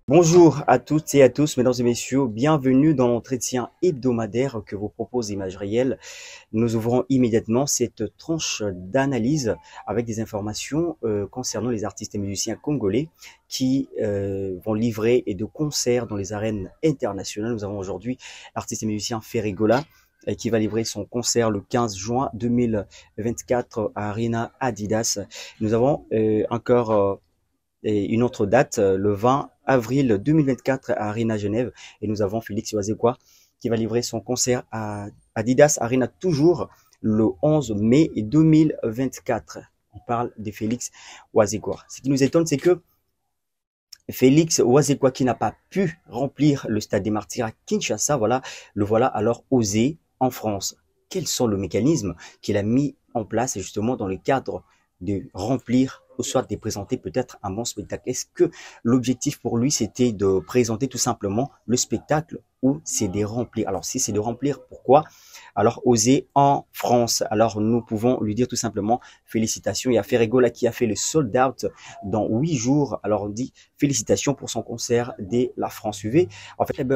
Bonjour à toutes et à tous, mesdames et messieurs, bienvenue dans l'entretien hebdomadaire que vous propose Image Réelle. Nous ouvrons immédiatement cette tranche d'analyse avec des informations concernant les artistes et musiciens congolais qui vont livrer et de concerts dans les arènes internationales. Nous avons aujourd'hui l'artiste et musicien Ferregola qui va livrer son concert le 15 juin 2024 à Arena Adidas. Nous avons encore et une autre date, le 20 avril 2024 à Arena Genève. Et nous avons Félix Oazekwa qui va livrer son concert à Adidas Arena toujours le 11 mai 2024. On parle de Félix Oazekwa. Ce qui nous étonne, c'est que Félix Oazekwa qui n'a pas pu remplir le stade des Martyrs à Kinshasa, le voilà alors osé en France. Quels sont les mécanismes qu'il a mis en place justement dans le cadre de remplir ou soit de présenter peut-être un bon spectacle? Est-ce que l'objectif pour lui c'était de présenter tout simplement le spectacle ou c'est de remplir? Alors si c'est de remplir, pourquoi alors oser en France? Alors nous pouvons lui dire tout simplement félicitations. Il y a Ferregola qui a fait le sold out dans 8 jours. Alors on dit félicitations pour son concert dès la France UV. En fait,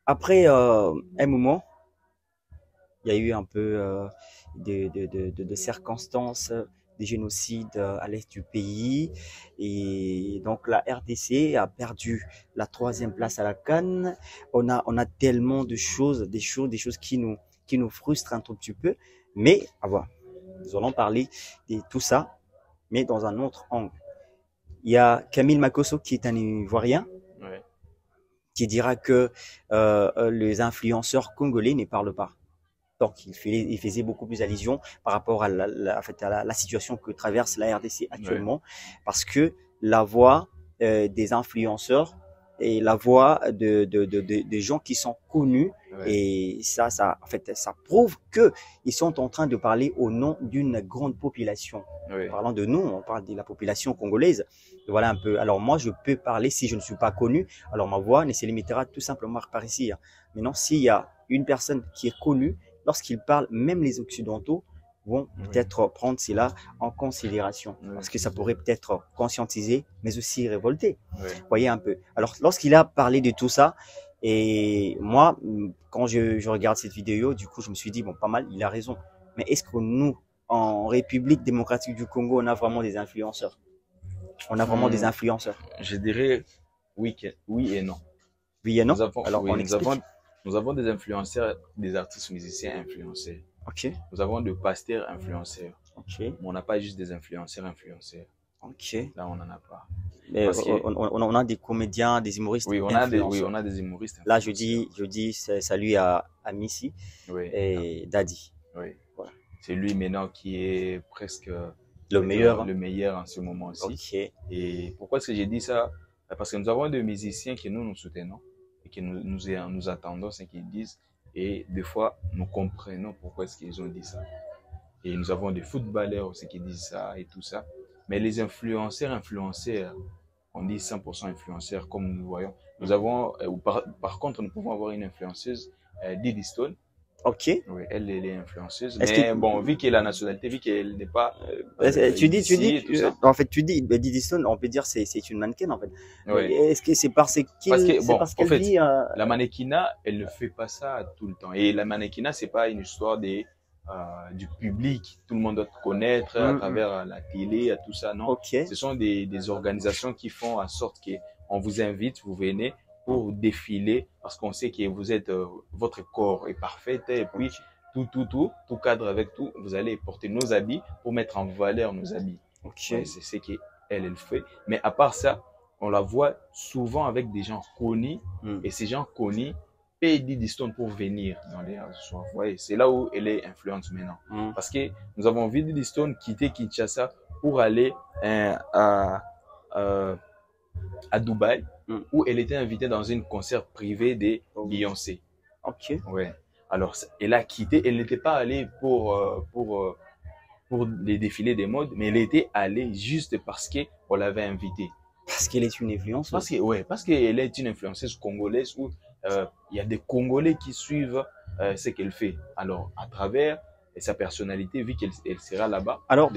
après un moment, il y a eu un peu de circonstances, des génocides à l'est du pays. Et donc la RDC a perdu la 3e place à la CAN. On a tellement de choses, des choses qui nous frustrent un tout petit peu. Mais nous allons parler de tout ça, mais dans un autre angle. Il y a Camille Makosso qui est un Ivoirien. Ouais. Qui dira que les influenceurs congolais ne parlent pas. Donc, il faisait beaucoup plus allusion par rapport à la situation que traverse la RDC actuellement, ouais. Parce que la voix des influenceurs et la voix des gens qui sont connus, ouais. Et ça prouve que ils sont en train de parler au nom d'une grande population. Ouais. Parlant de nous, on parle de la population congolaise. Voilà un peu. Alors moi, je peux parler si je ne suis pas connu. Alors ma voix ne se limitera tout simplement par ici. Maintenant, s'il y a une personne qui est connue, lorsqu'ils parlent, même les Occidentaux vont peut-être prendre cela en considération. Parce que ça pourrait peut-être conscientiser, mais aussi révolter. Ouais. Voyez un peu. Alors, lorsqu'il a parlé de tout ça, et moi, quand je regarde cette vidéo, du coup, je me suis dit, bon, pas mal, il a raison. Mais est-ce que nous, en République démocratique du Congo, on a vraiment des influenceurs? On a vraiment des influenceurs? Je dirais oui et non. Oui et non? Alors, oui, nous avons des influenceurs, des artistes musiciens influenceurs. Ok. Nous avons des pasteurs influenceurs. Ok. Mais on n'a pas juste des influenceurs. Ok. Là, on n'en a pas. Mais on a des comédiens, des humoristes. Oui, on a des humoristes. Là, je dis salut à Missy, oui, et Daddy. Oui. Voilà. C'est lui maintenant qui est presque le meilleur en ce moment-ci. Okay. Et pourquoi est-ce que j'ai dit ça? Parce que nous avons des musiciens que nous soutenons et que nous attendons ce qu'ils disent. Et des fois, nous comprenons pourquoi est-ce qu'ils ont dit ça. Et nous avons des footballeurs aussi qui disent ça et tout ça. Mais les influenceurs, on dit 100% influenceurs comme nous voyons. Nous avons, par contre, nous pouvons avoir une influenceuse, Didi Stone. Ok. Oui, elle est influenceuse. Mais bon, vu qu'elle a la nationalité, vu qu'elle n'est pas. Tu dis, en fait, Didi Stone, on peut dire c'est une mannequin en fait. Oui. Est-ce que c'est parce qu'elle dit. La mannequinat, elle ne fait pas ça tout le temps. Et la mannequinat, c'est pas une histoire du public. Tout le monde doit te connaître à travers la télé, tout ça. Non. Okay. Ce sont des organisations qui font en sorte qu'on vous invite, vous venez pour défiler parce qu'on sait que vous êtes, votre corps est parfait et puis tout cadre avec tout, vous allez porter nos habits pour mettre en valeur nos habits. Okay. C'est ce qu'elle fait. Mais à part ça, on la voit souvent avec des gens connus et ces gens connus payent Didi Stone pour venir dans les soirs. Ouais, c'est là où elle est influente maintenant. Parce que nous avons vu Didi Stone quitter Kinshasa pour aller à Dubaï, où elle était invitée dans une concert privé de Beyoncé. Ok. Ouais. Alors, elle a quitté. Elle n'était pas allée pour les défilés des modes, mais elle était allée juste parce qu'on l'avait invitée. Parce qu'elle est une influenceuse. Parce qu'elle est une influenceuse congolaise où il y a des Congolais qui suivent ce qu'elle fait. Alors, à travers sa personnalité, vu qu'elle sera là-bas. Alors,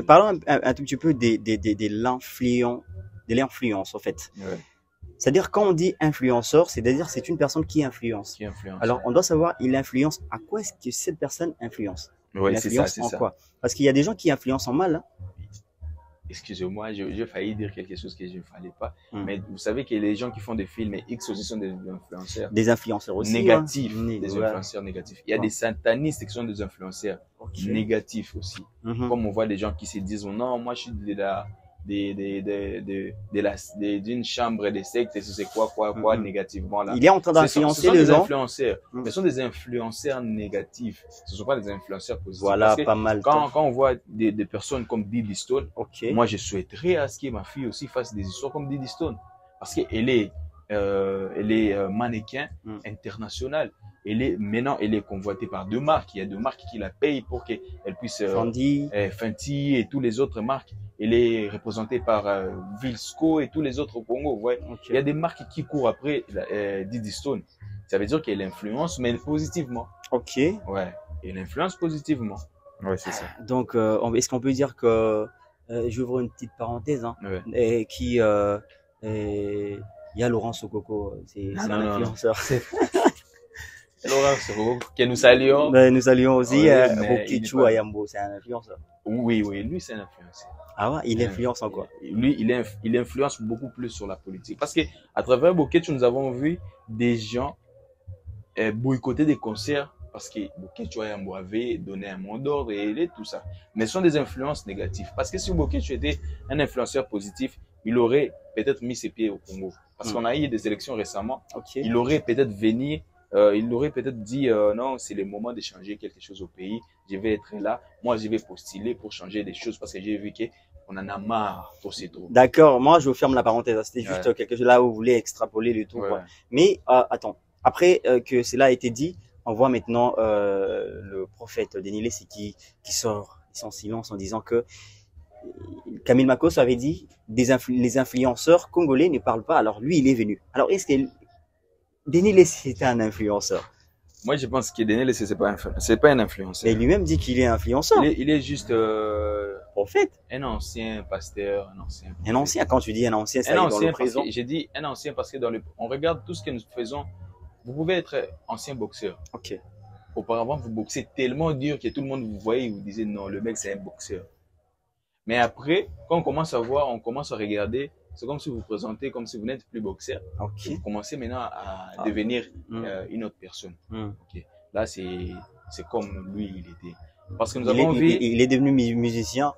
parlons un tout petit peu de l'influence, en fait. Ouais. C'est-à-dire, quand on dit influenceur, c'est-à-dire c'est une personne qui influence. Qui influence. Alors, on doit savoir, il influence à quoi est-ce que cette personne influence? Oui, Il c'est ça, influence c'est en ça. quoi? Parce qu'il y a des gens qui influencent en mal. Hein. Excusez-moi, j'ai failli dire quelque chose que je ne fallait pas. Hmm. Mais vous savez que les gens qui font des films X aussi sont des influenceurs Des influenceurs aussi. négatifs. Ouais. Des Ouais. influenceurs négatifs. Il y a Ouais. des satanistes qui sont des influenceurs Ok. négatifs aussi. Mhm. Comme on voit des gens qui se disent, non, moi je suis d'une chambre de secte, et c'est quoi, négativement là. Il est en train d'influencer les des gens. Influenceurs, mais ce sont des influenceurs négatifs. Ce ne sont pas des influenceurs positifs. Voilà, parce que pas mal. quand on voit des personnes comme Didi Stone, Ok. moi je souhaiterais à ce que ma fille aussi fasse des histoires comme Didi Stone. Parce qu'elle est, mannequin international. Maintenant, elle est convoitée par deux marques. Il y a deux marques qui la payent pour qu'elle puisse Fenty et toutes les autres marques. Elle est représentée par Vilsco et tous les autres au Congo. Ouais. Okay. Il y a des marques qui courent après Didi Stone. Ça veut dire qu'elle influence, mais positivement. Ok. Ouais. Elle influence positivement. Ouais, c'est ça. Donc, est-ce qu'on peut dire que j'ouvre une petite parenthèse, hein, ouais. Il y a Laurent Sokoko, c'est un influenceur. Laurent Sokoko, que nous saluons. Ben, nous saluons aussi Rokichu Ayambo, c'est un influenceur. Oui, lui c'est un influenceur. Ah ouais, il influence en quoi? Lui, il influence beaucoup plus sur la politique. Parce que à travers Bokechu, nous avons vu des gens boycotter des concerts parce que Bokechu Ayambo avait donné un mot d'ordre et tout ça. Mais ce sont des influences négatives. Parce que si Bokechu était un influenceur positif, il aurait peut-être mis ses pieds au Congo. Parce qu'on a eu des élections récemment. Okay. Il aurait peut-être venu, il aurait peut-être dit non, c'est le moment de changer quelque chose au pays. Je vais être là. Moi, je vais postuler pour changer des choses parce que j'ai vu qu'on en a marre pour ces trous. D'accord. Moi, je vous ferme la parenthèse. C'était juste quelque chose là où vous voulez extrapoler le tout. Quoi. Mais attends. Après que cela a été dit, on voit maintenant le prophète Denilé qui sort son silence en disant que Camille Makos avait dit les influenceurs congolais ne parlent pas. Alors lui, il est venu. Alors est-ce que Denilé c'était un influenceur? Moi, je pense que Denilé c'est pas un influenceur. Et lui-même dit qu'il est influenceur. Il est juste prophète. Un ancien pasteur, un ancien. Prophète. Un ancien, quand tu dis un ancien, c'est dans le présent. J'ai dit un ancien parce que on regarde tout ce que nous faisons. Vous pouvez être ancien boxeur. Ok. Auparavant, vous boxez tellement dur que tout le monde vous voyait et vous disait non, le mec c'est un boxeur. Mais après, quand on commence à voir, on commence à regarder, c'est comme si vous vous présentez comme si vous n'êtes plus boxeur. Okay. Vous commencez maintenant à devenir une autre personne. Okay. Là, c'est comme lui, il était. Parce que nous avons vu. Il est devenu musicien.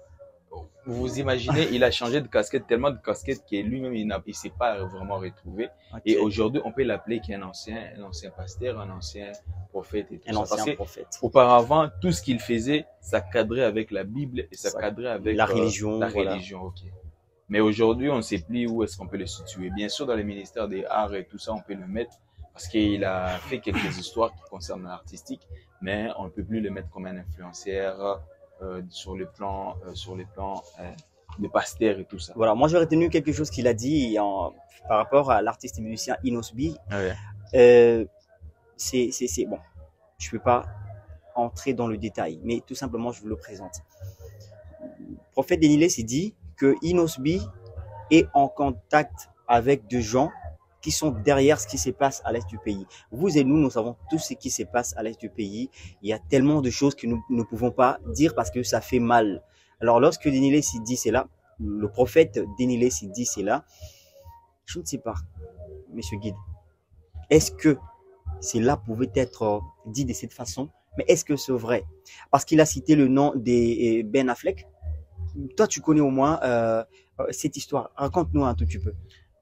Vous imaginez, il a changé de casquette, tellement de casquettes que lui-même, il ne s'est pas vraiment retrouvé. Okay. Et aujourd'hui, on peut l'appeler qu'un ancien pasteur, un ancien prophète et tout ça. Parce que prophète. Auparavant, tout ce qu'il faisait, ça cadrait avec la Bible et ça cadrait avec la religion. Okay. Mais aujourd'hui, on ne sait plus où est-ce qu'on peut le situer. Bien sûr, dans les ministères des arts et tout ça, on peut le mettre parce qu'il a fait quelques histoires qui concernent l'artistique, mais on ne peut plus le mettre comme un influenceur. Sur le plan de pasteur et tout ça. Voilà, moi j'ai retenu quelque chose qu'il a dit par rapport à l'artiste et musicien Inosbi. C'est bon, je peux pas entrer dans le détail, mais tout simplement je vous le présente. Prophète Denilé s'est dit que Inosbi est en contact avec des gens qui sont derrière ce qui se passe à l'est du pays. Vous et nous savons tout ce qui se passe à l'est du pays. Il y a tellement de choses que nous ne pouvons pas dire parce que ça fait mal. Alors, lorsque Denilé s'y dit cela, le prophète Denilé s'y dit cela, je ne sais pas, monsieur Guide, est-ce que cela pouvait être dit de cette façon? Mais est-ce que c'est vrai? Parce qu'il a cité le nom de Ben Affleck. Toi, tu connais au moins cette histoire. Raconte-nous un tout petit peu.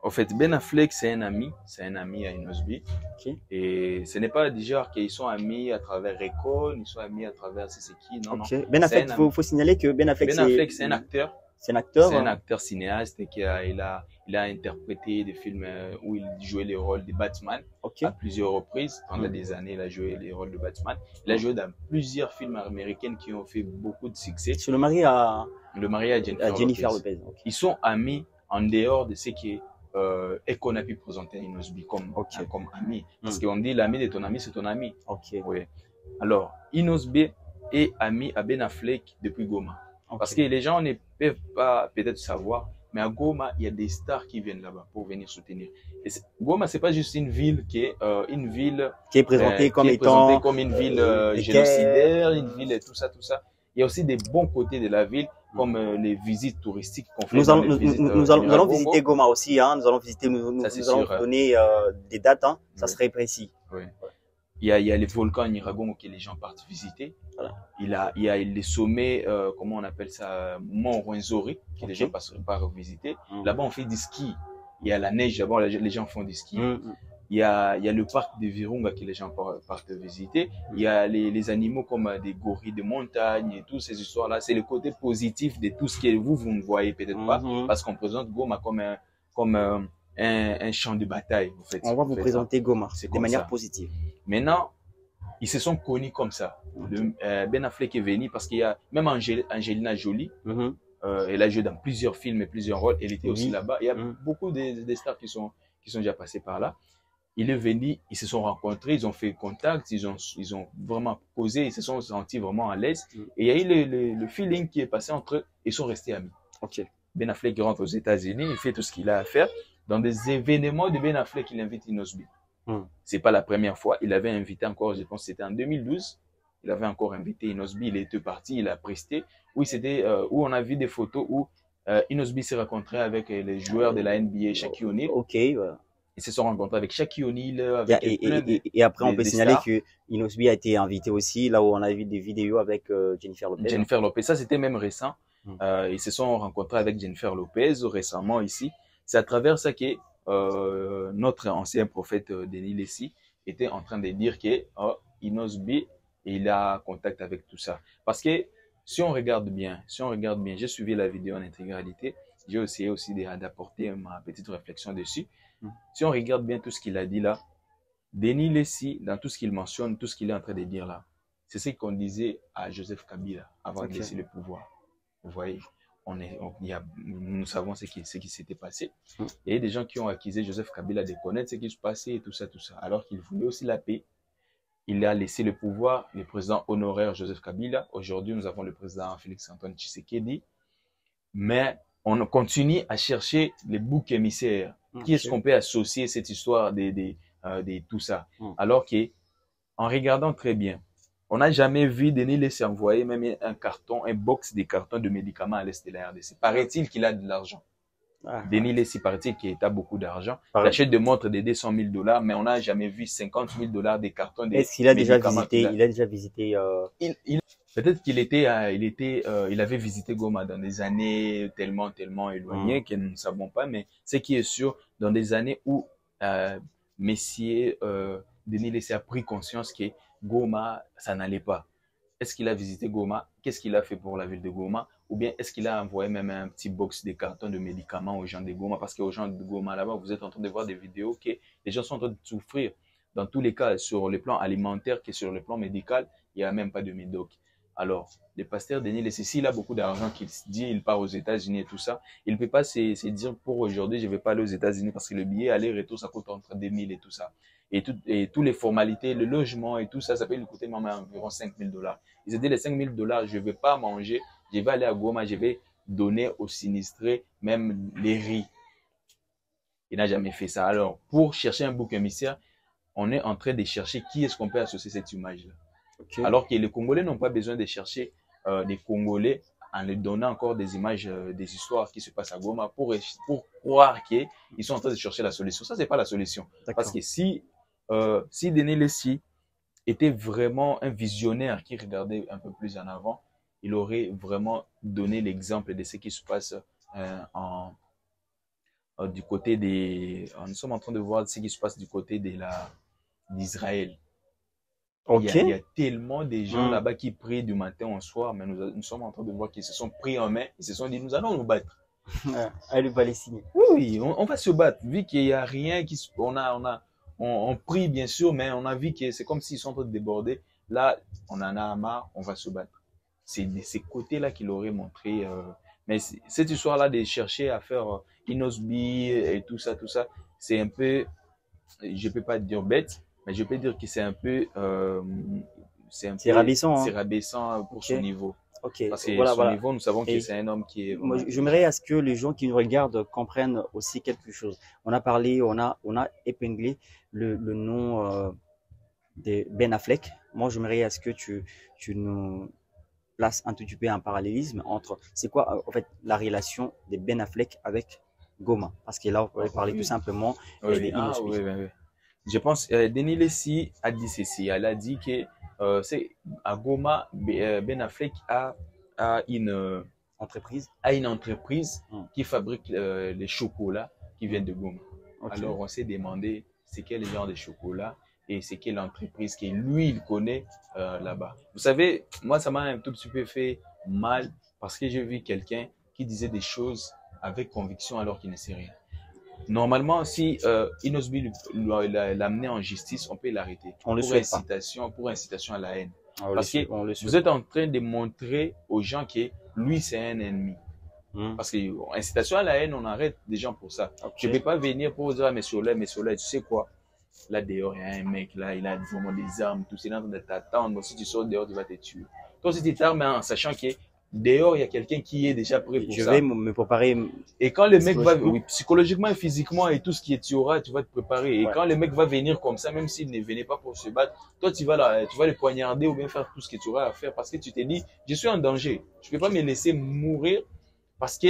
En fait, Ben Affleck, c'est un ami à Inosbi. Okay. Et ce n'est pas du genre qu'ils sont amis à travers Recon, ils sont amis à travers c'est qui, non, okay. Non. Ben Affleck, il faut signaler que Ben Affleck, c'est un acteur. C'est un acteur. C'est un acteur cinéaste qui il a interprété des films où il jouait les rôles de Batman à plusieurs reprises. Pendant des années, il a joué les rôles de Batman. Il a joué dans plusieurs films américains qui ont fait beaucoup de succès. C'est le mari à Jennifer Lopez. Okay. Ils sont amis en dehors de ce qui est et qu'on a pu présenter Inosbi comme ami. Parce qu'on dit l'ami de ton ami, c'est ton ami. Okay. Oui. Alors, Inosbi est ami à Ben Affleck depuis Goma. Parce que les gens ne peuvent pas peut-être savoir, Mais à Goma, il y a des stars qui viennent là-bas pour venir soutenir. Et Goma, c'est pas juste une ville Qui est présenté comme qui est présentée étant comme une ville des génocidaire, guerres. une ville et tout ça, tout ça. Il y a aussi des bons côtés de la ville, comme les visites touristiques qu'on fait Nous dans allons, les visites nous allons visiter Nyiragongo. Goma aussi, hein. Nous allons visiter, Ça, c'est nous allons sûr. Hein. donner des dates, hein. Ça Oui. serait précis. Oui. Il y a les volcans Nyiragongo que les gens partent visiter. Voilà. Il y a les sommets, comment on appelle ça, Mont Rwenzori, que les gens passent par visiter. Là-bas, on fait du ski. Il y a la neige, d'abord, les gens font du ski. Il y a le parc de Virunga que les gens partent visiter. Il y a les animaux comme des gorilles de montagne et toutes ces histoires-là. C'est le côté positif de tout ce que vous ne voyez peut-être pas, parce qu'on présente Goma comme un champ de bataille. En fait. On va vous présenter Goma de manière positive. Maintenant, ils se sont connus comme ça. Ben Affleck est venu parce qu'il y a même Angelina Jolie. Elle a joué dans plusieurs films et plusieurs rôles. Elle était aussi là-bas. Il y a beaucoup de stars qui sont déjà passés par là. Il est venu, ils se sont rencontrés, ils ont fait contact, ils ont vraiment causé, ils se sont sentis vraiment à l'aise. Et il y a eu le feeling qui est passé entre eux. Ils sont restés amis. Ben Affleck rentre aux États-Unis, il fait tout ce qu'il a à faire. Dans des événements de Ben Affleck, il invite Inosbi. C'est pas la première fois. Il avait invité encore, je pense que c'était en 2012. Il avait encore invité Inosbi. Il était parti, il a presté. Oui, c'était où on a vu des photos où Inosbi s'est rencontré avec les joueurs de la NBA, Shaquille O'Neal. Voilà. Ils se sont rencontrés avec Shaquille O'Neal. Et après, on peut signaler que Inosbi a été invité aussi, là où on a vu des vidéos avec Jennifer Lopez. Jennifer Lopez, ça c'était même récent. Ils se sont rencontrés avec Jennifer Lopez récemment ici. C'est à travers ça que notre ancien prophète Denis Lessi était en train de dire que Inosbi, il a contact avec tout ça. Parce que si on regarde bien, j'ai suivi la vidéo en intégralité, j'ai essayé aussi d'apporter ma petite réflexion dessus. Si on regarde bien tout ce qu'il a dit là, Denis Lessi, dans tout ce qu'il mentionne, tout ce qu'il est en train de dire là, c'est ce qu'on disait à Joseph Kabila avant de laisser le pouvoir. Vous voyez, nous savons ce qui s'était passé. Il y a des gens qui ont accusé Joseph Kabila de connaître ce qui se passait et tout ça, alors qu'il voulait aussi la paix. Il a laissé le pouvoir, le président honoraire Joseph Kabila. Aujourd'hui, nous avons le président Félix-Antoine Tshisekedi. Mais on continue à chercher les boucs émissaires. Qui est-ce qu'on peut associer cette histoire de tout ça? Alors que, en regardant très bien, on n'a jamais vu Denis laisser envoyer même un box de cartons de médicaments à l'est de la RDC. Paraît-il qu'il a de l'argent. Denis Lessi, paraît-il qu'il a beaucoup d'argent. Il achète des montres de 200 000 $, mais on n'a jamais vu 50 000 $ des cartons de médicaments. Est-ce qu'il a déjà visité, il a déjà visité, peut-être qu'il il avait visité Goma dans des années tellement éloignées que nous ne savons pas, mais ce qui est sûr, dans des années où Messier Denis Lessi a pris conscience que Goma, ça n'allait pas. Est-ce qu'il a visité Goma? Qu'est-ce qu'il a fait pour la ville de Goma? Ou bien est-ce qu'il a envoyé même un petit box de cartons de médicaments aux gens de Goma? Parce qu'aux gens de Goma, là-bas, vous êtes en train de voir des vidéos que les gens sont en train de souffrir. Dans tous les cas, sur le plan alimentaire que sur le plan médical, il n'y a même pas de médoc. Alors, le pasteur Denis Lessi, s'il a beaucoup d'argent, qu'il dit il part aux États-Unis et tout ça, il ne peut pas se dire pour aujourd'hui, je ne vais pas aller aux États-Unis parce que le billet aller-retour, ça coûte entre 2000 et tout ça. Et toutes les formalités, le logement et tout ça, ça peut lui coûter même environ 5 000 $. Il s'est dit, les 5 000 $, je ne vais pas manger, je vais aller à Goma, je vais donner aux sinistrés même les riz. Il n'a jamais fait ça. Alors, pour chercher un bouc émissaire, on est en train de chercher qui est-ce qu'on peut associer cette image-là. Alors que les Congolais n'ont pas besoin de chercher des Congolais en leur donnant encore des images, des histoires qui se passent à Goma pour croire qu'ils sont en train de chercher la solution. Ça, c'est pas la solution. Parce que si Denis Lessi était vraiment un visionnaire qui regardait un peu plus en avant, il aurait vraiment donné l'exemple de ce qui se passe du côté des... Nous sommes en train de voir ce qui se passe du côté d'Israël. Il y a tellement de gens là-bas qui prient du matin au soir, mais nous sommes en train de voir qu'ils se sont pris en main, ils se sont dit, nous allons nous battre. Allez, Palestine. Oui, on va se battre, vu qu'il n'y a rien qui se... On prie bien sûr, mais on a vu que c'est comme s'ils sont en train de déborder. Là, on en a marre, on va se battre. C'est de ces côtés-là qu'il aurait montré. Mais cette histoire-là de chercher à faire Inosbi et tout ça, c'est un peu, je peux pas dire bête, mais je peux dire que c'est un peu, c'est un C'est peu, rabaissant, c'est hein. rabaissant pour Ok, son niveau. ok. Parce que Voilà, son voilà. niveau, nous savons que Et c'est un homme qui est moi, vraiment j'aimerais intelligent. à ce que les gens qui nous regardent comprennent aussi quelque chose. On a parlé, on a épinglé le nom de Ben Affleck. Moi, j'aimerais à ce que tu nous places un tout petit peu un parallélisme entre, c'est quoi en fait la relation de Ben Affleck avec Goma? Parce que là, on pourrait Oh, parler tout oui, simplement de oui, ah oui, Inosbi. oui, oui. Je pense, Denis Lessie a dit ceci. Elle a dit que c'est à Goma, Ben Affleck Entreprise. a une entreprise Hmm. qui fabrique les chocolats qui Hmm. viennent de Goma. Ok. Alors, on s'est demandé c'est quel genre de chocolat et c'est quelle entreprise que lui, il connaît là-bas. Vous savez, moi, ça m'a un tout petit peu fait mal parce que j'ai vu quelqu'un qui disait des choses avec conviction alors qu'il ne sait rien. Normalement, si Inosbi l'amenait en justice, on peut l'arrêter On le souhaite pas. pour incitation à la haine. On le Parce que souhaite, on le vous souhaite êtes pas. en train de montrer aux gens que lui, c'est un ennemi. Hmm. Parce que incitation à la haine, on arrête des gens pour ça. Je ne Ok. peux pas venir pour dire à mes soleils, tu sais quoi? Là dehors, il y a un mec, là, il a vraiment des armes, tout, c'est en train de t'attendre. Si tu sors dehors, tu vas te tuer. Toi, si tu t'armes en sachant que dehors, il y a quelqu'un qui est déjà prêt pour Je vais ça. me préparer Et quand le mec va, psychologiquement. oui, psychologiquement et physiquement et tout ce qui tu auras, tu vas te préparer. Et Ouais. quand le mec va venir comme ça, même s'il ne venait pas pour se battre, toi, tu vas le poignarder ou bien faire tout ce que tu auras à faire parce que tu t'es dit, je suis en danger. Je ne peux pas me laisser mourir parce que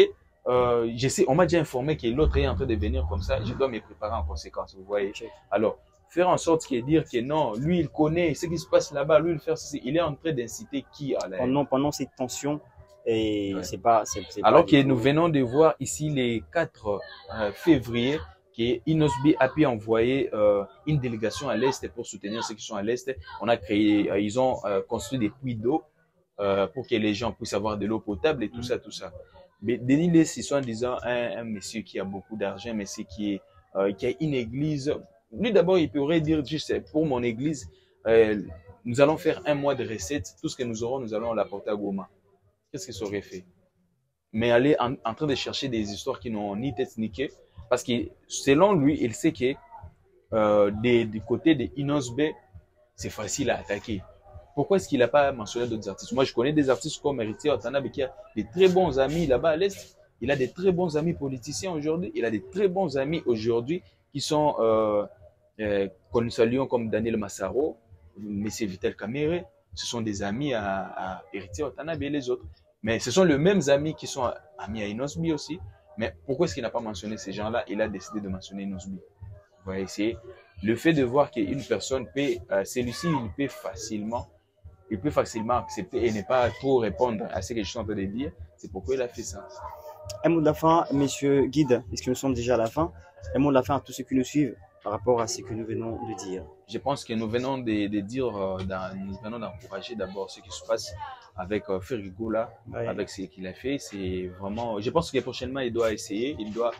on m'a déjà informé que l'autre est en train de venir comme ça. Je dois me préparer en conséquence, vous voyez. Ok. Alors, faire en sorte qu'il dire que non, lui, il connaît ce qui se passe là-bas, lui, il est en train d'inciter qui à la haine. Pendant cette tension, et Ouais. c'est pas Alors du que tout. nous venons de voir ici les 4 février que Inosbi a pu envoyer une délégation à l'Est pour soutenir ceux qui sont à l'Est. On a créé, ils ont construit des puits d'eau pour que les gens puissent avoir de l'eau potable et tout ça, tout ça. Mais Denis Lessie, soit en disant un monsieur qui a beaucoup d'argent, un monsieur qui a une église. Lui d'abord, il pourrait dire juste pour mon église, nous allons faire un mois de recettes. Tout ce que nous aurons, nous allons l'apporter à Goma. Qu'est-ce qu'il serait fait? Mais aller en train de chercher des histoires qui n'ont ni tête ni queue, parce que selon lui, il sait que du côté de Inosbe, c'est facile à attaquer. Pourquoi est-ce qu'il n'a pas mentionné d'autres artistes? Moi, je connais des artistes comme Héritier Watanabe qui a des très bons amis là-bas à l'Est. Il a des très bons amis politiciens aujourd'hui. Il a des très bons amis aujourd'hui qui sont connus à Lyon comme Daniel Massaro, M. Vital Kamere. Ce sont des amis à Héritier Watanabe et les autres. Mais ce sont les mêmes amis qui sont amis à Inosbi aussi. Mais pourquoi est-ce qu'il n'a pas mentionné ces gens-là? Il a décidé de mentionner Inosbi. Vous voyez, c'est le fait de voir qu'une personne peut, celui-ci, il peut facilement accepter et ne pas trop répondre à ce que je suis en train de dire. C'est pourquoi il a fait ça. Un mot de la fin, messieurs guides, puisque nous sommes déjà à la fin. Un mot de la fin à tous ceux qui nous suivent par rapport à ce que nous venons de dire. Je pense que nous venons de dire, nous venons d'encourager d'abord ce qui se passe avec Ferrigo là, Ouais. avec ce qu'il a fait. C'est vraiment, je pense que prochainement il doit essayer, il doit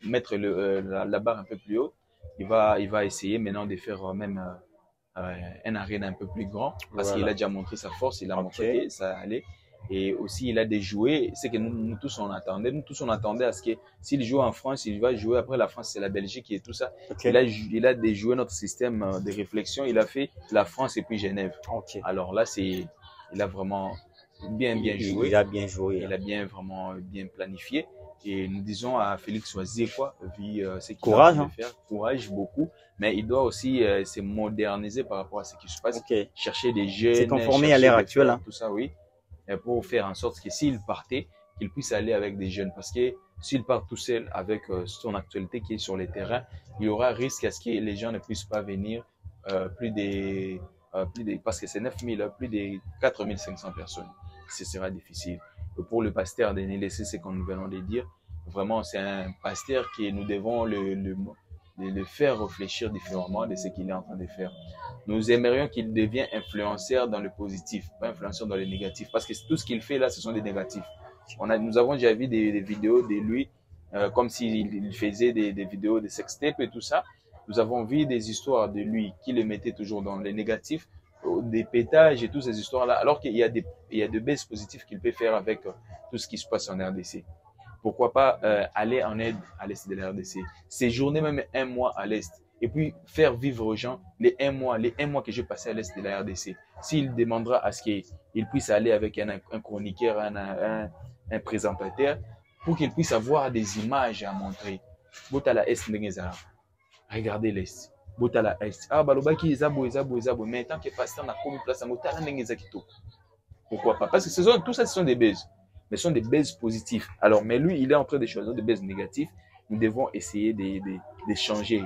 mettre la barre un peu plus haut. Il va essayer maintenant de faire même un arène un peu plus grand parce qu'il a déjà montré sa force, il a montré que ça allait. Et aussi, il a des jouets, c'est que nous tous on attendait. Nous tous on attendait à ce que s'il joue en France, il va jouer après la France, c'est la Belgique et tout ça. Il a déjoué notre système de réflexion. Il a fait la France et puis Genève. Alors là, il a vraiment bien joué. Il a bien joué. Il a vraiment bien planifié. Et nous disons à Félix Oisier quoi, vu ce qu'il Courage, a envie de faire. Courage beaucoup. Mais il doit aussi se moderniser par rapport à ce qui se passe. Chercher des jeunes. C'est conformé à l'ère actuelle. Tout ça, oui. Pour faire en sorte que s'il partait, qu'il puisse aller avec des jeunes. Parce que s'il part tout seul avec son actualité qui est sur les terrains, il y aura risque à ce que les gens ne puissent pas venir parce que c'est 9000, plus de 4500 personnes. Ce sera difficile. Et pour le pasteur Denis Lessie, c'est comme nous venons de dire, vraiment c'est un pasteur que nous devons le faire réfléchir différemment de ce qu'il est en train de faire. Nous aimerions qu'il devienne influenceur dans le positif, pas influenceur dans le négatif, parce que tout ce qu'il fait là, ce sont des négatifs. Nous avons déjà vu des vidéos de lui, comme s'il faisait des vidéos de sextape et tout ça. Nous avons vu des histoires de lui qui le mettait toujours dans les négatifs, des pétages et toutes ces histoires-là, alors qu'il y a de baisses positives qu'il peut faire avec tout ce qui se passe en RDC. Pourquoi pas aller en aide à l'Est de la RDC, séjourner même un mois à l'Est et puis faire vivre aux gens les un mois que j'ai passé à l'est de la RDC. S'il demandera à ce qu'il puisse aller avec un chroniqueur, un présentateur, pour qu'il puisse avoir des images à montrer. Botala Est Ndengeza. Regardez l'Est. Botala Est. Ah, balobaki, ezabo. Mais tant que pasteur n'a pas mis place à Botala Ndengeza Kito. Pourquoi pas? Parce que tout ça, ce sont des baises. Mais ce sont des baises positifs. Alors, mais lui, il est en train de choisir des baises négatives. Nous devons essayer de changer,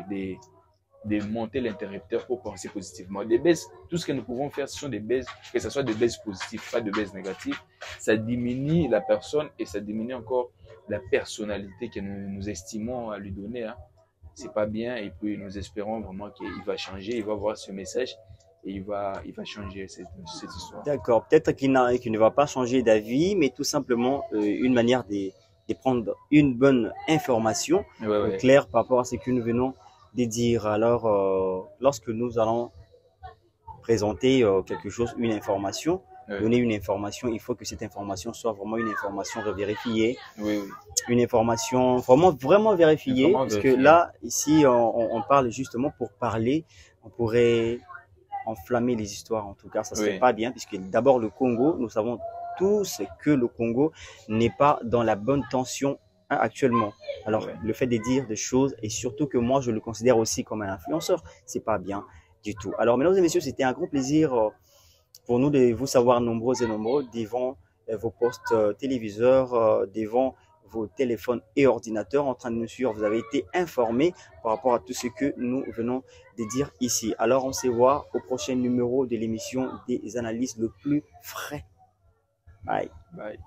de monter l'interrupteur pour penser positivement. Des baises, tout ce que nous pouvons faire, ce sont des baises, que ce soit des baises positives, pas de baises négatives. Ça diminue la personne et ça diminue encore la personnalité que nous estimons à lui donner. Hein. C'est pas bien et puis nous espérons vraiment qu'il va changer, il va voir ce message et il va changer cette histoire. D'accord, peut-être qu'il ne va pas changer d'avis, mais tout simplement une manière de prendre une bonne information claire par rapport à ce que nous venons de dire. Alors, lorsque nous allons présenter quelque chose, une information, donner une information, il faut que cette information soit vraiment une information vérifiée, une information vraiment vérifiée, parce que là, ici, on parle justement pour parler, on pourrait enflammer les histoires, en tout cas, ça serait pas bien, puisque d'abord le Congo, nous savons tous que le Congo n'est pas dans la bonne tension actuellement. Alors, le fait de dire des choses, et surtout que moi, je le considère aussi comme un influenceur, c'est pas bien du tout. Alors, mesdames et messieurs, c'était un grand plaisir pour nous de vous savoir nombreux et nombreux devant vos postes téléviseurs, devant vos téléphones et ordinateurs en train de nous suivre. Vous avez été informés par rapport à tout ce que nous venons de dire ici. Alors, on se voit au prochain numéro de l'émission des analyses le plus frais. Bye. Bye.